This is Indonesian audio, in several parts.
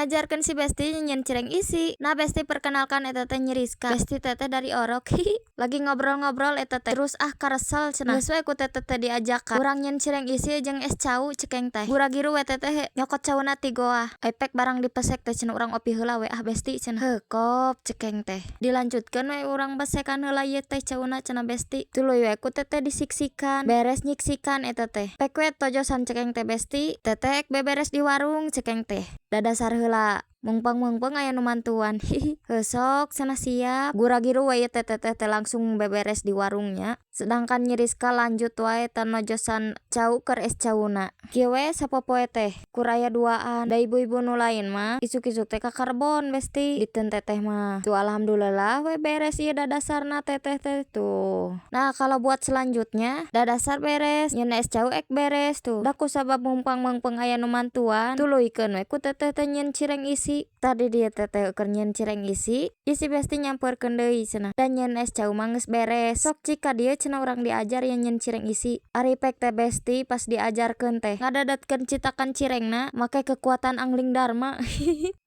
ngajarkan si Besti nyen cireng isi. Nah Besti perkenalkan eta teh Nyeriska. Besti teteh dari Orok. Lagi ngobrol-ngobrol eta teh terus karesel cenah. Geus we ku teteh diajakan urang nyen cireng isi jeung es cau cekeng teh. Gura-giru we teteh nyokot cauna ti goa. Epek barang dipesek teh cenah urang opi heula we Besti cenah. Heukop cekeng teh. Dilanjutkeun we urang besekan heula ieu teh cauna cenah Besti. Tuluy we ku teteh disiksikan. Beres nyiksikan eta teh. Pek we tojosan cekeng teh Besti. Teteh beberes di warung cekeng teh. Dadasar heula mungpang aya nu mantuan. Sok cenah siap. Gura-giru we teteh langsung beberes di warungnya. Sedangkan Nyeriska lanjut wae tanojosan cau keur es cauna. Kieu we sapopoe teh kuraya duaan. Da ibu-ibu nu lain mah isuk-isuk teh ka karbon Besti. Diteun teteh mah. Tuh alhamdulillah we beres ieu dadasarna teteh teh tuh. Nah kalau buat selanjutnya dadasar beres, nyen es cau ek beres tuh. Da kusabab mungpang aya nu mantuan, tuluykeun we ku teteh teh nyen cireng isi. Tadi dia teteh keur nyen cireng isi Besti nyampeurkeun deui cenah. Dan nyen es cau mah geus beres. Sok cika dieu cenah urang diajar yang nyen cireng isi. Ari pek teh Besti pas diajarkeun teh ngadadatkeun citakan cirengna make kekuatan angling dharma.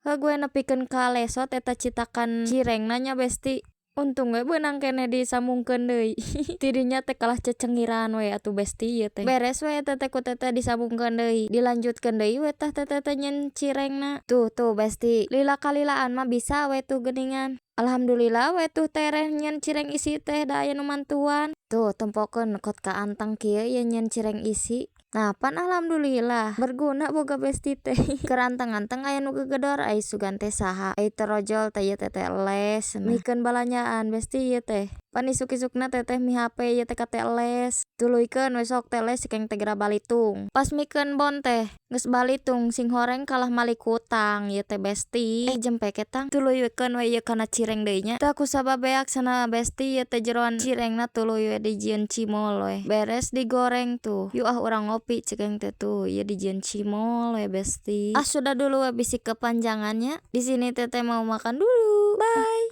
Gue nepikeun ka lesot eta citakan cirengna nya Besti. Untung we beunang keneh disambungkeun deui. Tidinya teh kalah cecengiran we atuh Besti ieu teh. Beres we teteh ku teteh disambungkeun deui. Dilanjutkeun deui we tah teteh nyen cirengna. Tuh Besti, lila kalilaan mah bisa we tuh geuningan. Alhamdulillah we tuh tereh nyen cireng isi teh da aya nu mantuan. Tuh tempokeun kot ka antang kieu ye nyen cireng isi. Nah pan alhamdulillah berguna boga Besti teh. Keur anteng-anteng aya nu gegedor ai sugan teh saha. Ai terojol teh ieu teteh les mikeun balanyaan Besti ieu teh. Pan isuk-isukna teteh mi HP ieu teh ka teh les. Tuluykeun we sok teh les cekeng teh geura balitung. Pas mikeun bon teh geus balitung sing horeng kalah malik hutang ieu teh Besti. Jempek etang tuluykeun we ieu kana cireng deui nya. Teu kusabab beak cenah Besti ieu teh jeroan cirengna tuluy we dijieun cimol we. Beres digoreng tuh. Yuk urang ngopi cekeng teh tuh ieu dijieun cimol we Besti. Sudah dulu we bisi kepanjangannya. Di sini teteh mau makan dulu. Bye.